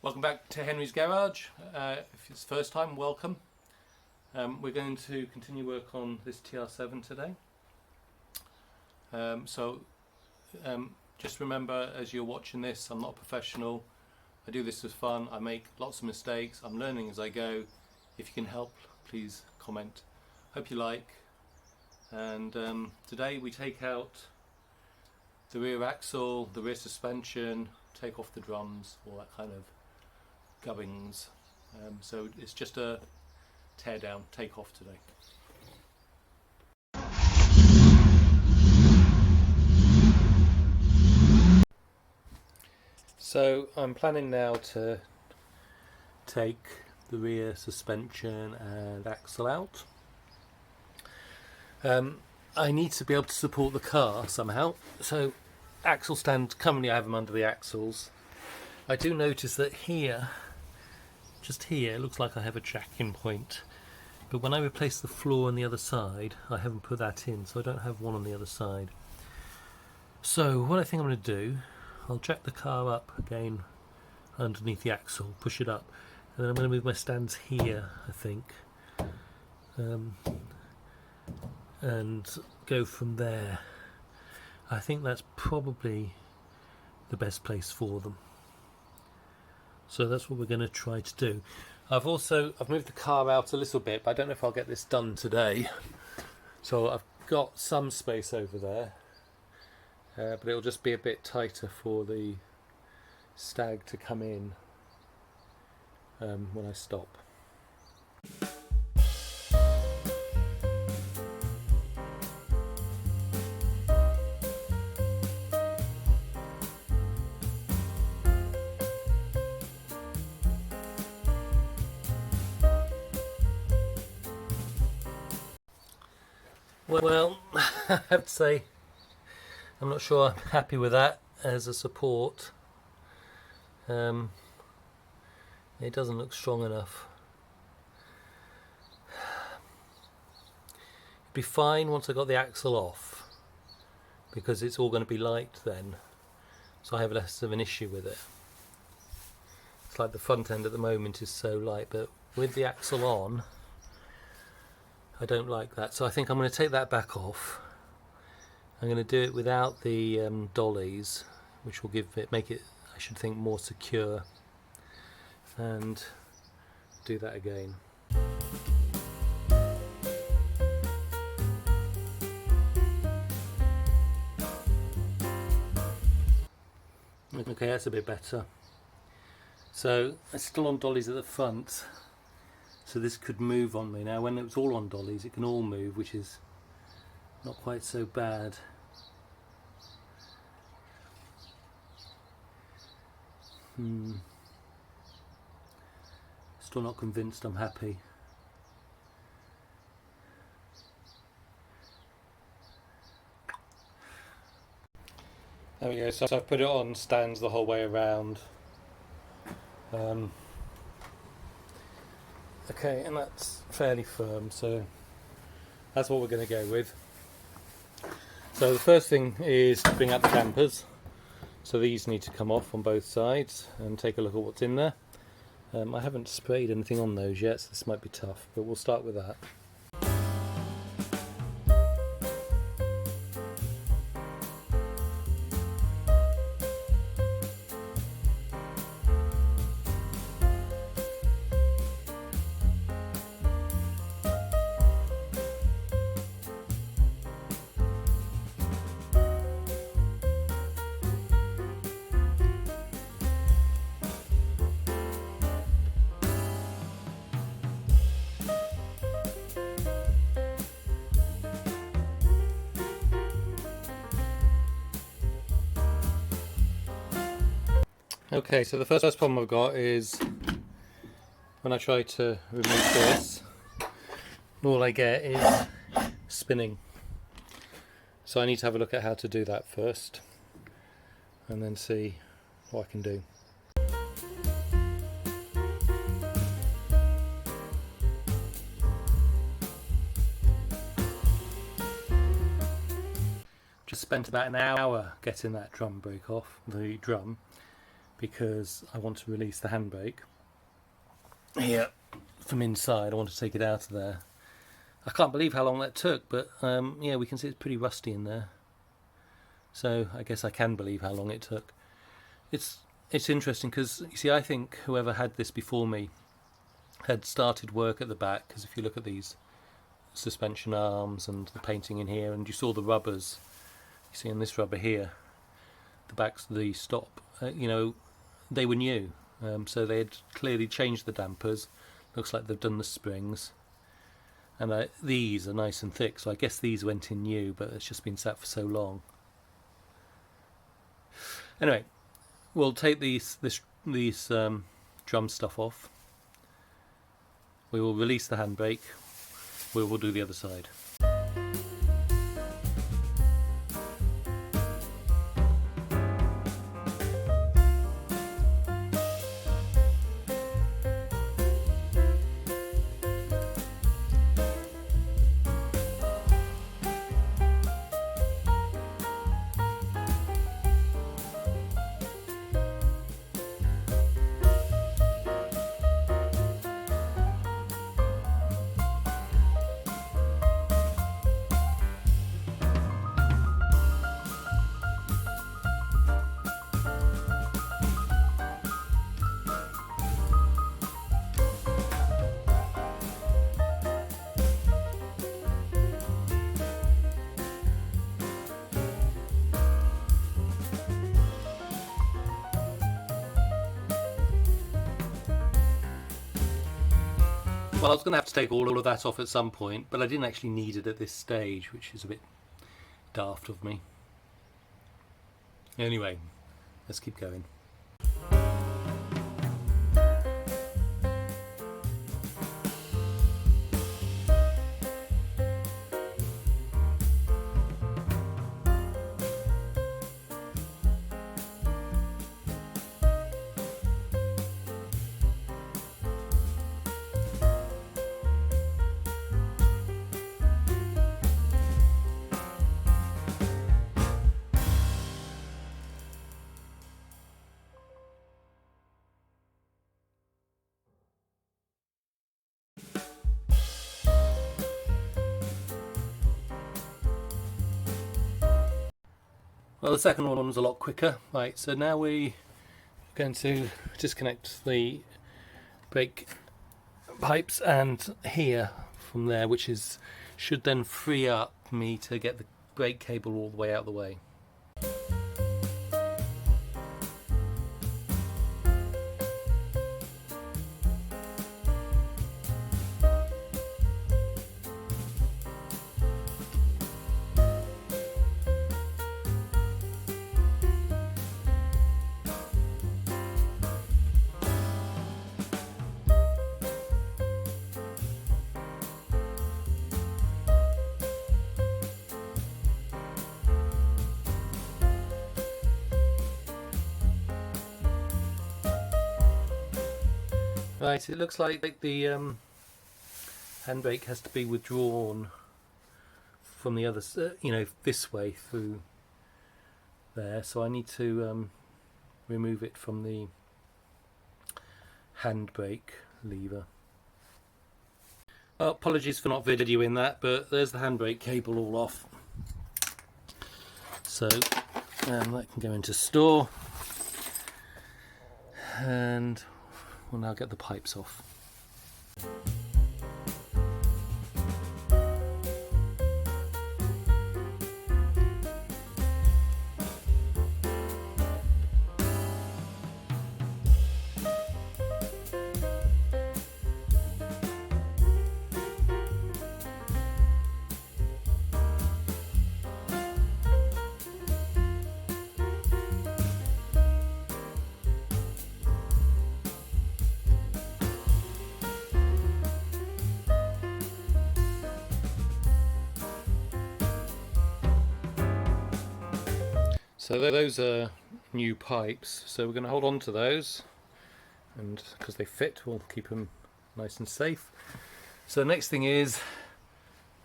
Welcome back to Henry's Garage. If it's the first time, welcome. We're going to continue work on this TR7 today. Just remember, as you're watching this, I'm not a professional. I do this for fun. I make lots of mistakes. I'm learning as I go. If you can help, please comment. Hope you like. And today we take out the rear axle, the rear suspension, take off the drums, all that kind of gubbins. So it's just a tear down, take off today. So I'm planning now to take the rear suspension and axle out. I need to be able to support the car somehow, so axle stand, currently I have them under the axles. I do notice that here, just here, it looks like I have a jacking point, but when I replace the floor on the other side, I haven't put that in, so I don't have one on the other side. So what I think I'm going to do, I'll jack the car up again underneath the axle, push it up, and then I'm going to move my stands here, I think, and go from there. I think that's probably the best place for them. So that's what we're going to try to do. I've moved the car out a little bit, but I don't know if I'll get this done today. So I've got some space over there, but it'll just be a bit tighter for the stag to come in when I stop. Well, I have to say, I'm not sure I'm happy with that as a support. It doesn't look strong enough. It'd be fine once I got the axle off, because it's all going to be light then, so I have less of an issue with it. It's like the front end at the moment is so light, but with the axle on, I don't like that, so I think I'm going to take that back off. I'm going to do it without the dollies, which will make it, I should think, more secure, and do that again. Okay, that's a bit better. So it's still on dollies at the front, so this could move on me. Now when it was all on dollies, it can all move, which is not quite so bad. Still not convinced I'm happy. There we go, so I've put it on stands the whole way around. Okay, and that's fairly firm, so that's what we're going to go with. So the first thing is to bring out the dampers. So these need to come off on both sides and take a look at what's in there. I haven't sprayed anything on those yet, so this might be tough, but we'll start with that. Okay, so the first problem I've got is when I try to remove this, all I get is spinning. So I need to have a look at how to do that first, and then see what I can do. Just spent about an hour getting that drum brake off, the drum, because I want to release the handbrake here from inside. I want to take it out of there. I can't believe how long that took, but yeah, we can see it's pretty rusty in there. So I guess I can believe how long it took. It's interesting because, you see, I think whoever had this before me had started work at the back, because if you look at these suspension arms and the painting in here, and you saw the rubbers, you see in this rubber here, the back's the stop, you know, they were new, so they had clearly changed the dampers. Looks like they've done the springs, and these are nice and thick, so I guess these went in new, but it's just been sat for so long. Anyway, we'll take these drum stuff off. We will release the handbrake. We will do the other side. Well, I was going to have to take all of that off at some point, but I didn't actually need it at this stage, which is a bit daft of me. Anyway, let's keep going. Well, the second one was a lot quicker. Right, so now we're going to disconnect the brake pipes and here from there, which should then free up me to get the brake cable all the way out of the way. Right, it looks like the handbrake has to be withdrawn from the other, you know, this way through there. So I need to remove it from the handbrake lever. Well, apologies for not videoing that, but there's the handbrake cable all off. So that can go into store, and we'll now get the pipes off. So those are new pipes, so we're going to hold on to those, and because they fit, we'll keep them nice and safe. So the next thing is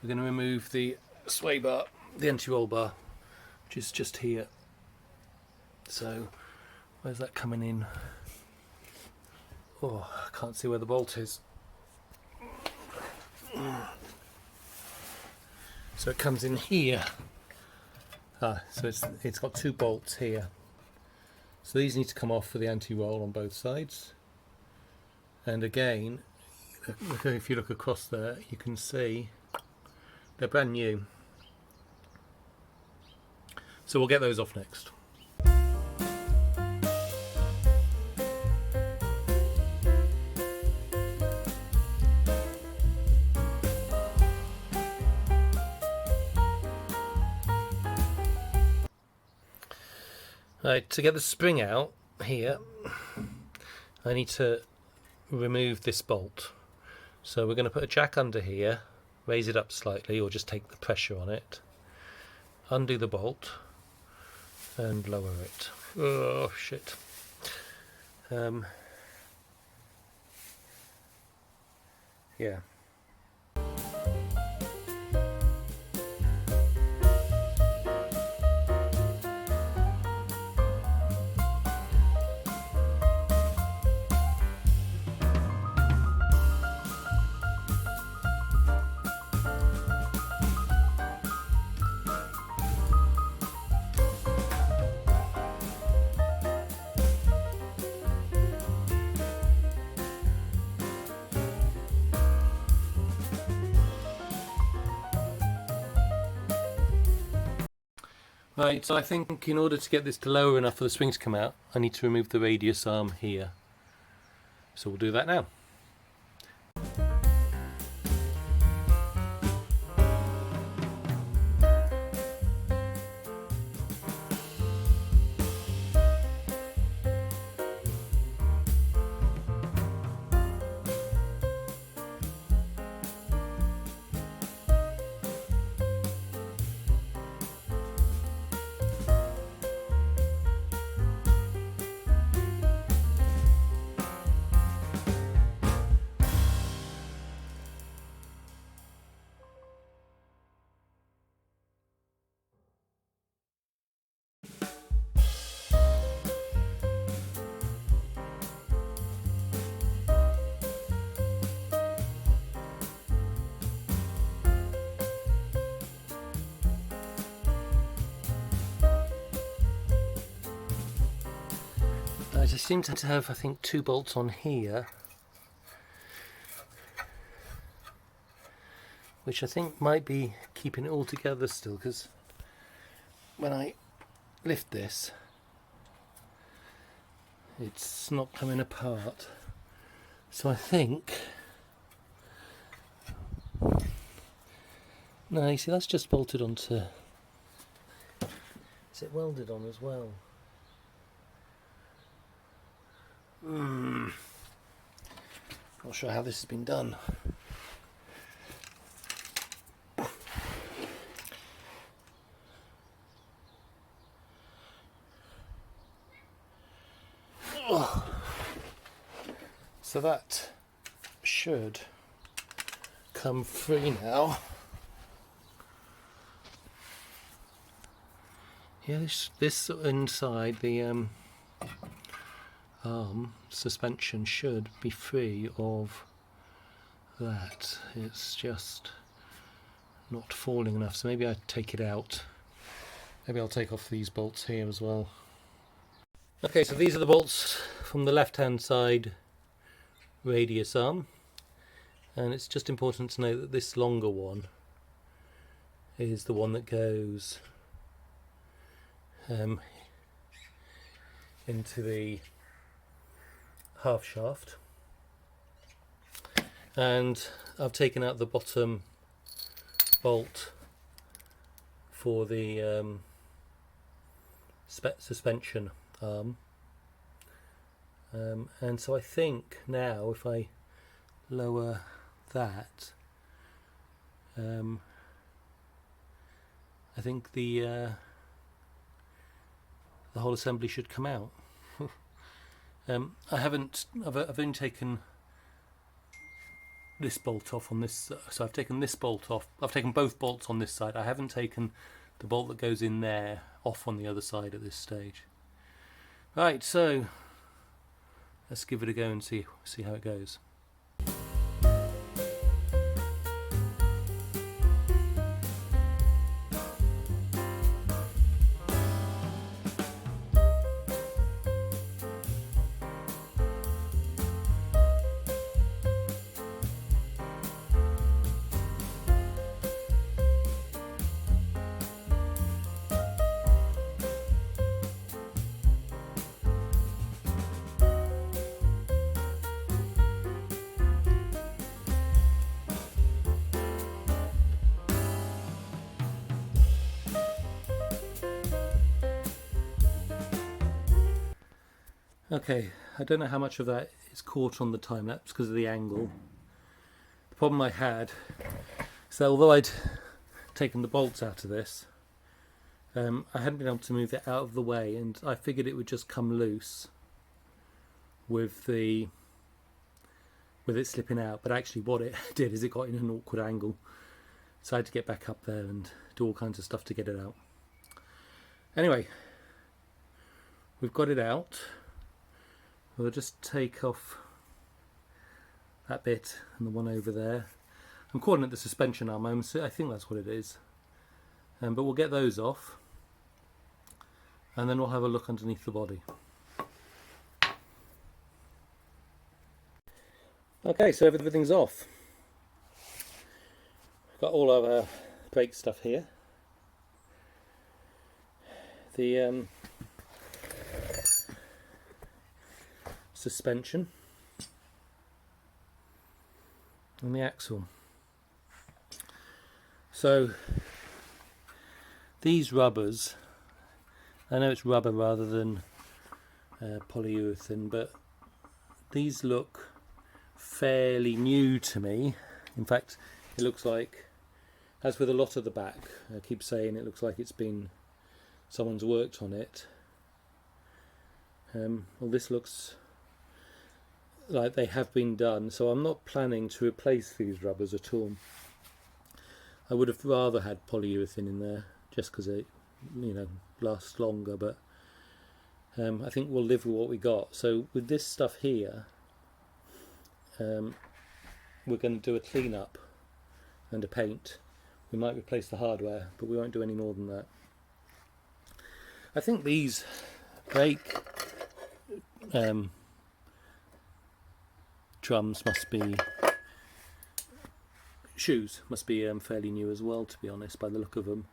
we're going to remove the sway bar, the anti-roll bar, which is just here. So Where's that coming in? Oh, I can't see where the bolt is. So it comes in here. So it's got 2 bolts here. So these need to come off for the anti-roll on both sides. And again, if you look across there, you can see they're brand new. So we'll get those off next. Right, to get the spring out here, I need to remove this bolt. So we're going to put a jack under here, raise it up slightly, or just take the pressure on it, undo the bolt, and lower it. Oh shit. Yeah. Right, so I think in order to get this to lower enough for the spring to come out, I need to remove the radius arm here. So we'll do that now. I just seem to have, I think, 2 bolts on here, which I think might be keeping it all together still, because when I lift this, it's not coming apart. So I think, no, you see, that's just bolted onto, is it welded on as well? Not sure how this has been done. So that should come free now. Yeah, this inside the arm suspension should be free of that. It's just not falling enough, so maybe I take it out. Maybe I'll take off these bolts here as well. Okay, so these are the bolts from the left hand side radius arm, and it's just important to know that this longer one is the one that goes into the half shaft, and I've taken out the bottom bolt for the suspension arm, and so I think now if I lower that, I think the whole assembly should come out. I've only taken this bolt off on this, so I've taken this bolt off. I've taken both bolts on this side. I haven't taken the bolt that goes in there off on the other side at this stage. Right, so let's give it a go and see how it goes. Okay, I don't know how much of that is caught on the time lapse because of the angle. The problem I had is that although I'd taken the bolts out of this, I hadn't been able to move it out of the way, and I figured it would just come loose with it slipping out. But actually what it did is it got in an awkward angle, so I had to get back up there and do all kinds of stuff to get it out. Anyway, we've got it out. We'll just take off that bit and the one over there. I'm calling it the suspension arm. I think that's what it is. But we'll get those off, and then we'll have a look underneath the body. Okay, so everything's off. We've got all of our brake stuff here. The suspension and the axle. So these rubbers, I know it's rubber rather than polyurethane, but these look fairly new to me. In fact, it looks like, as with a lot of the back, I keep saying it looks like someone's worked on it. Well, this looks like they have been done, so I'm not planning to replace these rubbers at all. I would have rather had polyurethane in there just because it, lasts longer, but I think we'll live with what we got. So with this stuff here, we're going to do a clean up and a paint. We might replace the hardware, but we won't do any more than that. I think these brake shoes must be fairly new as well, to be honest, by the look of them.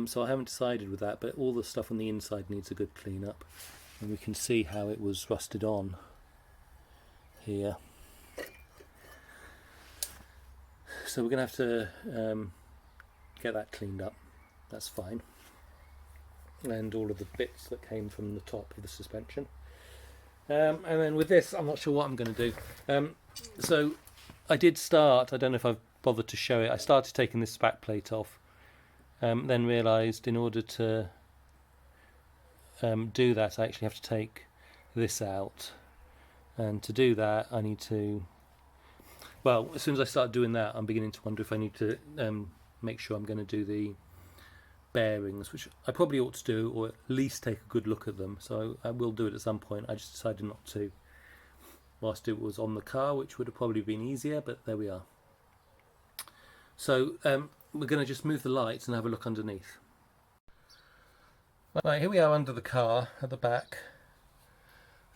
So I haven't decided with that, but all the stuff on the inside needs a good clean up, and we can see how it was rusted on here. So we're going to have to get that cleaned up. That's fine. And all of the bits that came from the top of the suspension. And then with this, I'm not sure what I'm going to do. So I did start, I don't know if I've bothered to show it, I started taking this back plate off, then realised in order to do that I actually have to take this out, and to do that I need to, well, as soon as I start doing that I'm beginning to wonder if I need to make sure I'm going to do the bearings, which I probably ought to do, or at least take a good look at them. So I will do it at some point. I just decided not to whilst it was on the car, which would have probably been easier, but there we are. So we're going to just move the lights and have a look underneath. Right, here we are under the car at the back,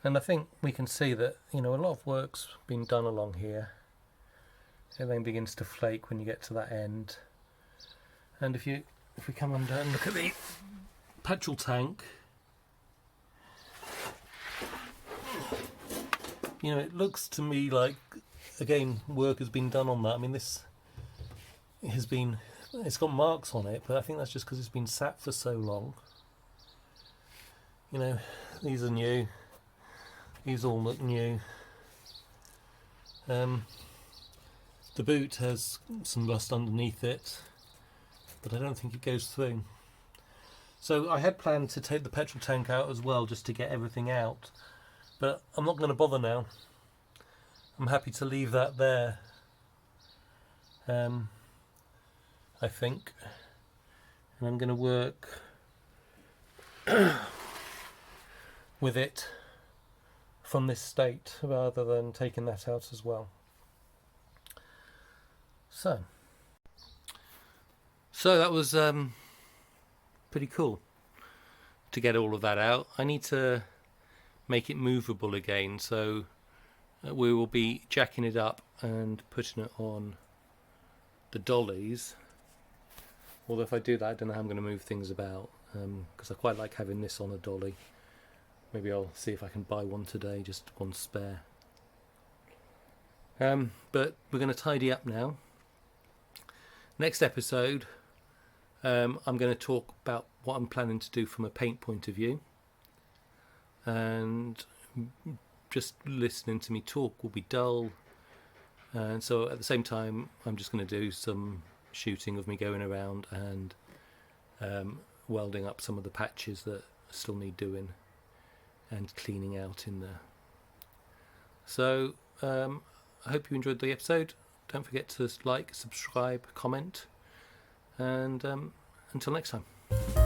and I think we can see that a lot of work's been done along here. It then begins to flake when you get to that end, and if we come under and look at the petrol tank, it looks to me like, again, work has been done on that. I mean, it's got marks on it, but I think that's just because it's been sat for so long. These are new. These all look new. The boot has some rust underneath it, but I don't think it goes through. So I had planned to take the petrol tank out as well, just to get everything out, but I'm not going to bother now. I'm happy to leave that there, I think, and I'm going to work with it from this state rather than taking that out as well. So that was pretty cool to get all of that out. I need to make it movable again, so we will be jacking it up and putting it on the dollies. Although if I do that, I don't know how I'm going to move things about, because I quite like having this on a dolly. Maybe I'll see if I can buy one today, just one spare. But we're going to tidy up now. Next episode, I'm going to talk about what I'm planning to do from a paint point of view, and just listening to me talk will be dull, and so at the same time I'm just going to do some shooting of me going around and welding up some of the patches that still need doing and cleaning out in there. So I hope you enjoyed the episode. Don't forget to like, subscribe, comment, and until next time.